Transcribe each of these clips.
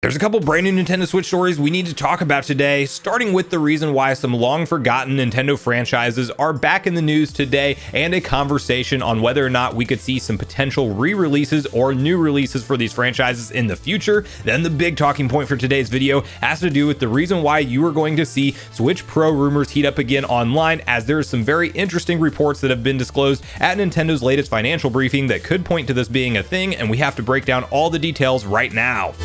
There's a couple brand new Nintendo Switch stories we need to talk about today, starting with the reason why some long forgotten Nintendo franchises are back in the news today, and a conversation on whether or not we could see some potential re-releases or new releases for these franchises in the future. Then the big talking point for today's video has to do with the reason why you are going to see Switch Pro rumors heat up again online, as there are some very interesting reports that have been disclosed at Nintendo's latest financial briefing that could point to this being a thing, and we have to break down all the details right now.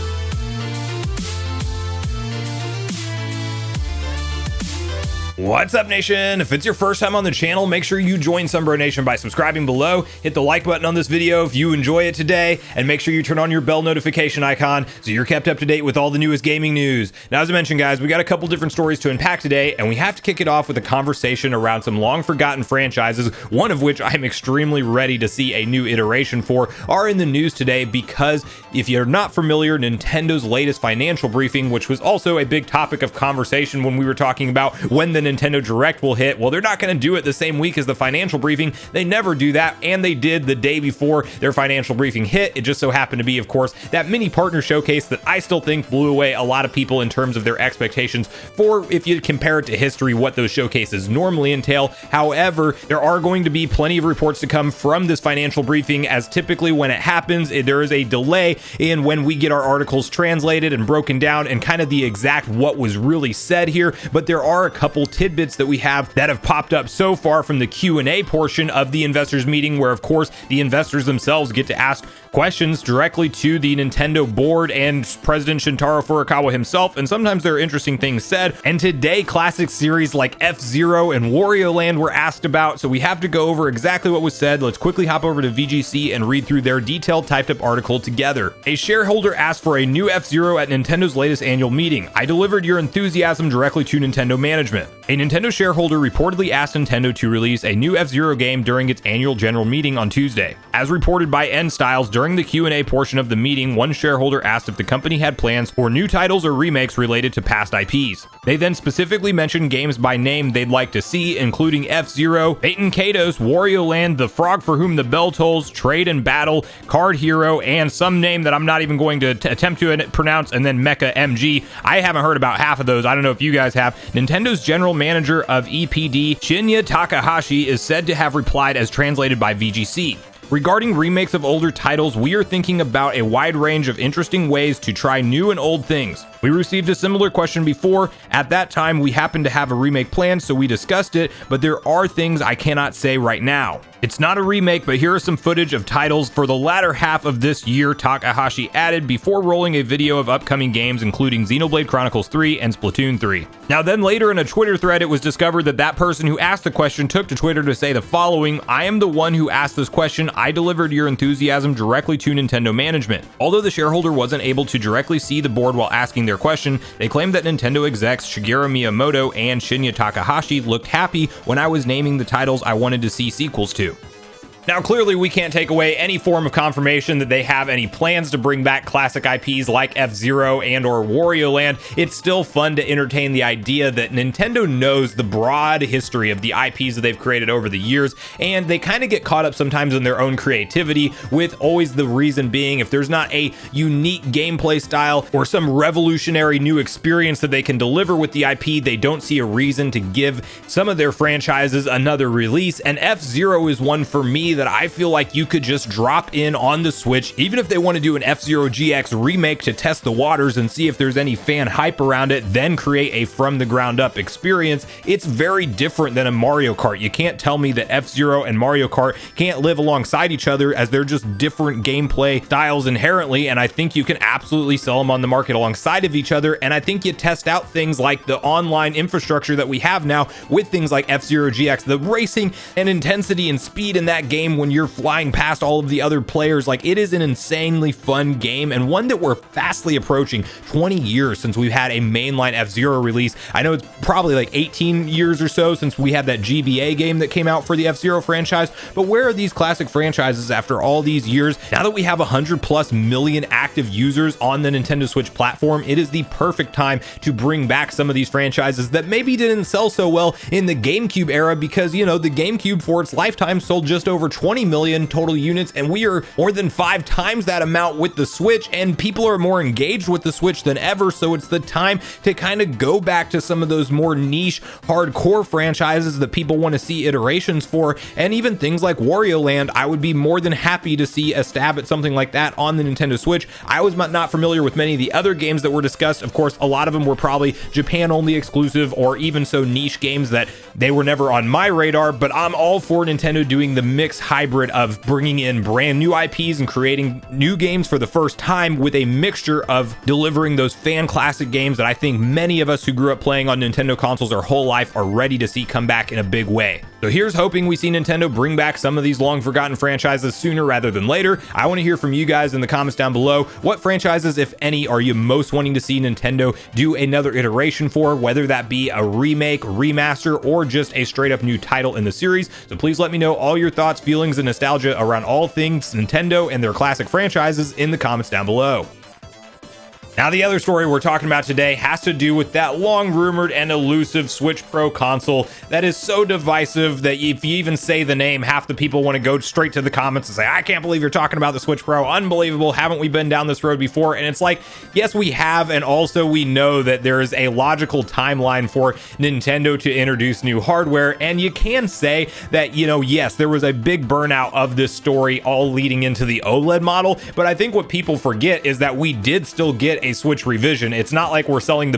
What's up, Nation? If it's your first time on the channel, make sure you join Sunbro Nation by subscribing below, hit the like button on this video if you enjoy it today, and make sure you turn on your bell notification icon so you're kept up to date with all the newest gaming news. Now, as I mentioned, guys, we got a couple different stories to unpack today, and we have to kick it off with a conversation around some long forgotten franchises, one of which I'm extremely ready to see a new iteration for, are in the news today because if you're not familiar, Nintendo's latest financial briefing, which was also a big topic of conversation when we were talking about when the Nintendo Direct will hit. Well, they're not going to do it the same week as the financial briefing. They never do that, and they did the day before their financial briefing hit. It just so happened to be, of course, that mini partner showcase that I still think blew away a lot of people in terms of their expectations for, if you compare it to history, what those showcases normally entail. However, there are going to be plenty of reports to come from this financial briefing, as typically when it happens, there is a delay in when we get our articles translated and broken down and kind of the exact what was really said here. But there are a couple tidbits that we have that have popped up so far from the Q&A portion of the investors meeting, where of course the investors themselves get to ask questions directly to the Nintendo board and President Shintaro Furukawa himself, and sometimes there are interesting things said. And today, classic series like F-Zero and Wario Land were asked about, so we have to go over exactly what was said. Let's quickly hop over to VGC and read through their detailed typed up article together. A shareholder asked for a new F-Zero at Nintendo's latest annual meeting. I delivered your enthusiasm directly to Nintendo management. A Nintendo shareholder reportedly asked Nintendo to release a new F-Zero game during its annual general meeting on Tuesday. As reported by N Styles, during the Q&A portion of the meeting, one shareholder asked if the company had plans for new titles or remakes related to past IPs. They then specifically mentioned games by name they'd like to see, including F-Zero, Baten Kaitos, Wario Land, The Frog for Whom the Bell Tolls, Trade and Battle, Card Hero, and some name that I'm not even going to attempt to pronounce, and then Mecha MG. I haven't heard about half of those. I don't know if you guys have. Nintendo's general manager of EPD, Shinya Takahashi, is said to have replied as translated by VGC. Regarding remakes of older titles, we are thinking about a wide range of interesting ways to try new and old things. We received a similar question before. At that time, we happened to have a remake plan, so we discussed it, but there are things I cannot say right now. It's not a remake, but here is some footage of titles for the latter half of this year, Takahashi added, before rolling a video of upcoming games including Xenoblade Chronicles 3 and Splatoon 3. Now then, later in a Twitter thread, it was discovered that that person who asked the question took to Twitter to say the following: I am the one who asked this question. I delivered your enthusiasm directly to Nintendo management. Although the shareholder wasn't able to directly see the board while asking their question, they claimed that Nintendo execs Shigeru Miyamoto and Shinya Takahashi looked happy when I was naming the titles I wanted to see sequels to. Now, clearly, we can't take away any form of confirmation that they have any plans to bring back classic IPs like F-Zero and or Wario Land. It's still fun to entertain the idea that Nintendo knows the broad history of the IPs that they've created over the years, and they kind of get caught up sometimes in their own creativity, with always the reason being if there's not a unique gameplay style or some revolutionary new experience that they can deliver with the IP, they don't see a reason to give some of their franchises another release. And F-Zero is one for me that I feel like you could just drop in on the Switch, even if they want to do an F-Zero GX remake to test the waters and see if there's any fan hype around it, then create a from the ground up experience. It's very different than a Mario Kart. You can't tell me that F-Zero and Mario Kart can't live alongside each other, as they're just different gameplay styles inherently, and I think you can absolutely sell them on the market alongside of each other. And I think you test out things like the online infrastructure that we have now with things like F-Zero GX, the racing and intensity and speed in that game when you're flying past all of the other players. Like, it is an insanely fun game, and one that we're fastly approaching 20 years since we've had a mainline F-Zero release. I know it's probably like 18 years or so since we had that GBA game that came out for the F-Zero franchise, but where are these classic franchises after all these years? Now that we have 100+ million active users on the Nintendo Switch platform, it is the perfect time to bring back some of these franchises that maybe didn't sell so well in the GameCube era, because, you know, the GameCube for its lifetime sold just over 20 million total units, and we are more than 5 times that amount with the Switch, and people are more engaged with the Switch than ever. So it's the time to kind of go back to some of those more niche hardcore franchises that people want to see iterations for, and even things like Wario Land. I would be more than happy to see a stab at something like that on the Nintendo Switch. I was not familiar with many of the other games that were discussed. Of course, a lot of them were probably Japan only exclusive, or even so niche games that they were never on my radar, but I'm all for Nintendo doing the mix hybrid of bringing in brand new IPs and creating new games for the first time, with a mixture of delivering those fan classic games that I think many of us who grew up playing on Nintendo consoles our whole life are ready to see come back in a big way. So here's hoping we see Nintendo bring back some of these long forgotten franchises sooner rather than later. I want to hear from you guys in the comments down below. What franchises, if any, are you most wanting to see Nintendo do another iteration for, whether that be a remake, remaster, or just a straight up new title in the series? So please let me know all your thoughts, feelings, and nostalgia around all things Nintendo and their classic franchises in the comments down below. Now, the other story we're talking about today has to do with that long rumored and elusive Switch Pro console that is so divisive that if you even say the name, half the people want to go straight to the comments and say, I can't believe you're talking about the Switch Pro. Unbelievable. Haven't we been down this road before? And it's like, yes, we have. And also we know that there is a logical timeline for Nintendo to introduce new hardware. And you can say that, you know, yes, there was a big burnout of this story all leading into the OLED model. But I think what people forget is that we did still get a Switch revision. It's not like we're selling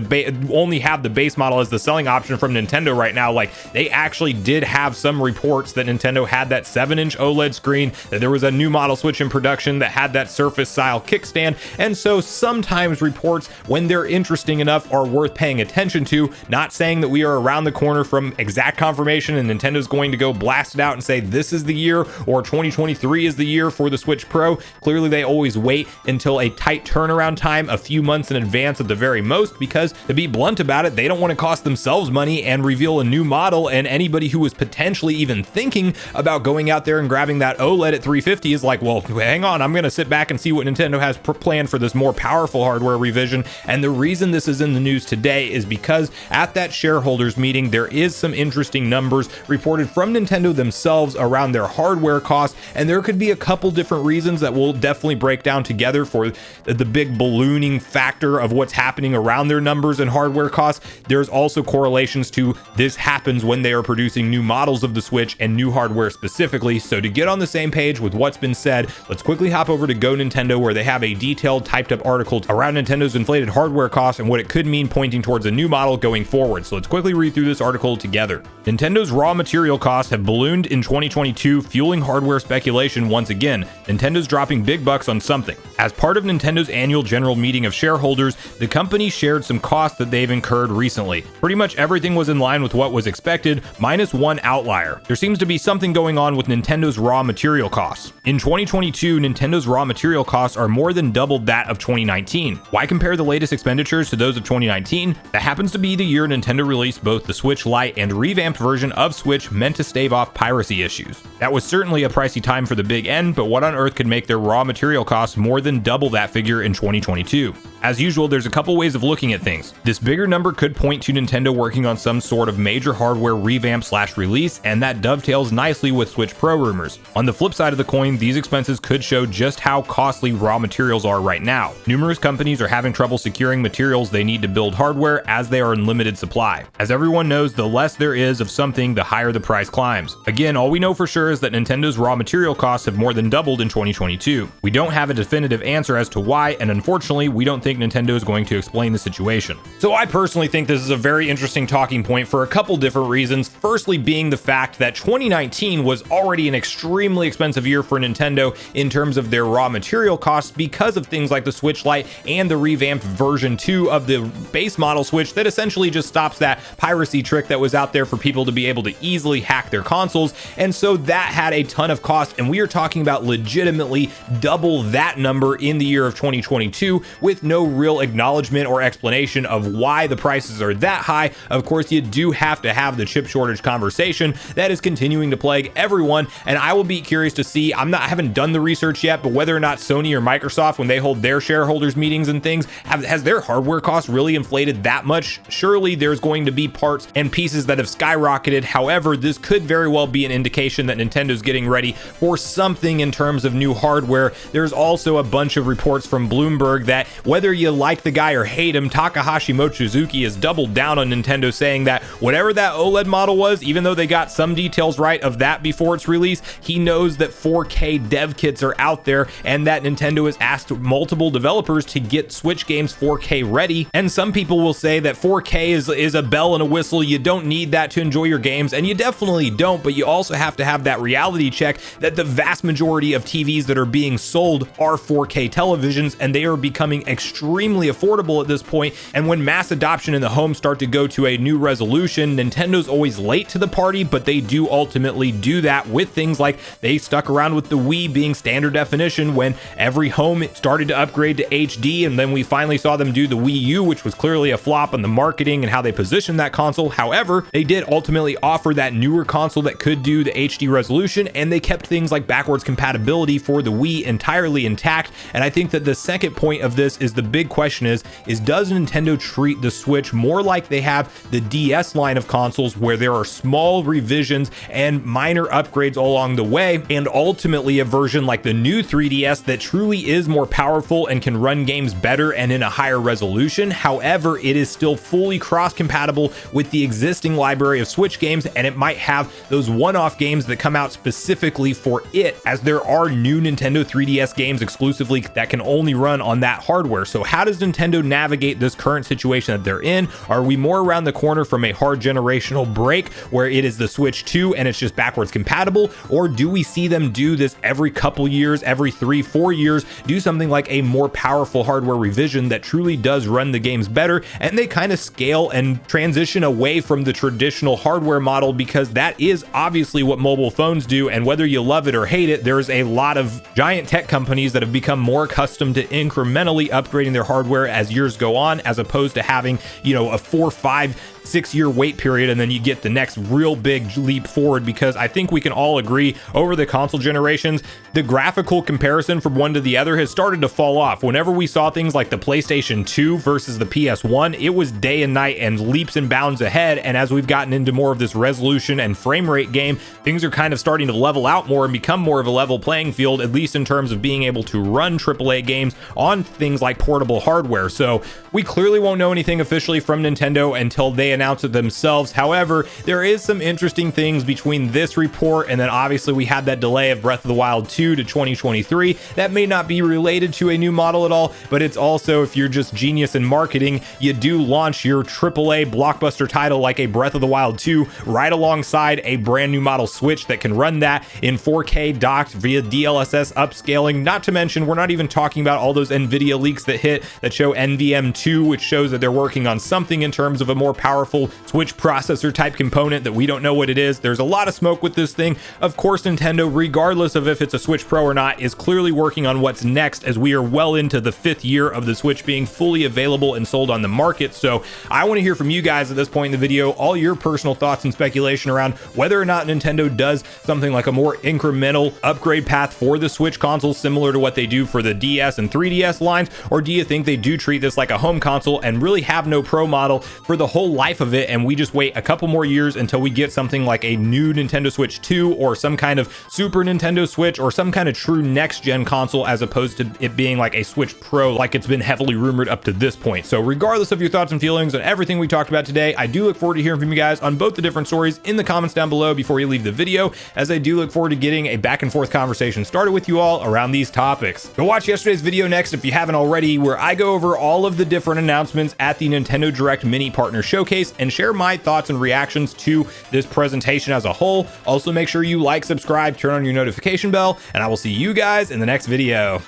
only have the base model as the selling option from Nintendo right now. Like, they actually did have some reports that Nintendo had that 7-inch OLED screen, that there was a new model Switch in production that had that Surface style kickstand. And so sometimes reports, when they're interesting enough, are worth paying attention to. Not saying that we are around the corner from exact confirmation and Nintendo's going to go blast it out and say this is the year, or 2023 is the year for the Switch Pro. Clearly they always wait until a tight turnaround time, a few months in advance at the very most, because to be blunt about it, they don't want to cost themselves money and reveal a new model. And anybody who was potentially even thinking about going out there and grabbing that OLED at 350 is like, well, hang on, I'm going to sit back and see what Nintendo has planned for this more powerful hardware revision. And the reason this is in the news today is because at that shareholders meeting, there is some interesting numbers reported from Nintendo themselves around their hardware costs. And there could be a couple different reasons that we'll definitely break down together for the big ballooning factor of what's happening around their numbers and hardware costs. There's also correlations to this happens when they are producing new models of the Switch and new hardware specifically. So to get on the same page with what's been said, let's quickly hop over to Go Nintendo, where they have a detailed typed up article around Nintendo's inflated hardware costs and what it could mean pointing towards a new model going forward. So let's quickly read through this article together. Nintendo's raw material costs have ballooned in 2022, fueling hardware speculation once again. Nintendo's dropping big bucks on something. As part of Nintendo's annual general meeting of shareholders, the company shared some costs that they've incurred recently. Pretty much everything was in line with what was expected, minus one outlier. There seems to be something going on with Nintendo's raw material costs. In 2022, Nintendo's raw material costs are more than doubled that of 2019. Why compare the latest expenditures to those of 2019? That happens to be the year Nintendo released both the Switch Lite and revamped version of Switch meant to stave off piracy issues. That was certainly a pricey time for the big N, but what on earth could make their raw material costs more than double that figure in 2022? As usual, there's a couple ways of looking at things. This bigger number could point to Nintendo working on some sort of major hardware revamp / release, and that dovetails nicely with Switch Pro rumors. On the flip side of the coin, these expenses could show just how costly raw materials are right now. Numerous companies are having trouble securing materials they need to build hardware, as they are in limited supply. As everyone knows, the less there is of something, the higher the price climbs. Again, all we know for sure is that Nintendo's raw material costs have more than doubled in 2022. We don't have a definitive answer as to why, and unfortunately, we don't think Nintendo is going to explain the situation. So I personally think this is a very interesting talking point for a couple different reasons. Firstly being the fact that 2019 was already an extremely expensive year for Nintendo in terms of their raw material costs, because of things like the Switch Lite and the revamped version 2 of the base model Switch that essentially just stops that piracy trick that was out there for people to be able to easily hack their consoles. And so that had a ton of cost, and we are talking about legitimately double that number in the year of 2022 with no no real acknowledgement or explanation of why the prices are that high. Of course, you do have to have the chip shortage conversation that is continuing to plague everyone, and I will be curious to see. I haven't done the research yet, but whether or not Sony or Microsoft, when they hold their shareholders meetings and things, has their hardware costs really inflated that much? Surely there's going to be parts and pieces that have skyrocketed. However, this could very well be an indication that Nintendo's getting ready for something in terms of new hardware. There's also a bunch of reports from Bloomberg that whether you like the guy or hate him, Takahashi Mochizuki has doubled down on Nintendo, saying that whatever that OLED model was, even though they got some details right of that before its release, he knows that 4K dev kits are out there and that Nintendo has asked multiple developers to get Switch games 4K ready. And some people will say that 4K is a bell and a whistle. You don't need that to enjoy your games, and you definitely don't, but you also have to have that reality check that the vast majority of TVs that are being sold are 4K televisions, and they are becoming extremely affordable at this point. And when mass adoption in the home start to go to a new resolution, Nintendo's always late to the party, but they do ultimately do that with things like they stuck around with the Wii being standard definition when every home started to upgrade to HD, and then we finally saw them do the Wii U, which was clearly a flop on the marketing and how they positioned that console. However, they did ultimately offer that newer console that could do the HD resolution, and they kept things like backwards compatibility for the Wii entirely intact. And I think that the second point of this is the big question is does Nintendo treat the Switch more like they have the DS line of consoles, where there are small revisions and minor upgrades along the way, and ultimately a version like the new 3DS that truly is more powerful and can run games better and in a higher resolution. However, it is still fully cross-compatible with the existing library of Switch games, and it might have those one-off games that come out specifically for it, as there are new Nintendo 3DS games exclusively that can only run on that hardware. So how does Nintendo navigate this current situation that they're in? Are we more around the corner from a hard generational break where it is the Switch 2 and it's just backwards compatible, or do we see them do this every couple years, every 3-4 years, do something like a more powerful hardware revision that truly does run the games better, and they kind of scale and transition away from the traditional hardware model, because that is obviously what mobile phones do. And whether you love it or hate it, there's a lot of giant tech companies that have become more accustomed to incrementally upgrading their hardware as years go on, as opposed to having, a 4, 5, 6-year wait period and then you get the next real big leap forward. Because I think we can all agree over the console generations, the graphical comparison from one to the other has started to fall off. Whenever we saw things like the PlayStation 2 versus the PS1, it was day and night and leaps and bounds ahead. And as we've gotten into more of this resolution and frame rate game, things are kind of starting to level out more and become more of a level playing field, at least in terms of being able to run AAA games on things like portable hardware. So we clearly won't know anything officially from Nintendo until they announce it themselves. However, there is some interesting things between this report and then obviously we had that delay of Breath of the Wild 2 to 2023 that may not be related to a new model at all, but it's also, if you're just genius in marketing, you do launch your AAA blockbuster title like a Breath of the Wild 2 right alongside a brand new model Switch that can run that in 4K docked via DLSS upscaling. Not to mention, we're not even talking about all those Nvidia leaks that hit that show NVM2, which shows that they're working on something in terms of a more powerful Switch processor type component that we don't know what it is. There's a lot of smoke with this thing. Of course, Nintendo, regardless of if it's a Switch Pro or not, is clearly working on what's next, as we are well into the 5th year of the Switch being fully available and sold on the market. So I want to hear from you guys at this point in the video, all your personal thoughts and speculation around whether or not Nintendo does something like a more incremental upgrade path for the Switch console, similar to what they do for the DS and 3DS lines, or do you think they do treat this like a home console and really have no Pro model for the whole life of it, and we just wait a couple more years until we get something like a new Nintendo Switch 2 or some kind of Super Nintendo Switch or some kind of true next gen console, as opposed to it being like a Switch Pro like it's been heavily rumored up to this point. So regardless of your thoughts and feelings on everything we talked about today, I do look forward to hearing from you guys on both the different stories in the comments down below before you leave the video, as I do look forward to getting a back and forth conversation started with you all around these topics. Go watch yesterday's video next if you haven't already, where I go over all of the different announcements at the Nintendo Direct Mini Partner Showcase and share my thoughts and reactions to this presentation as a whole. Also, make sure you like, subscribe, turn on your notification bell, and I will see you guys in the next video.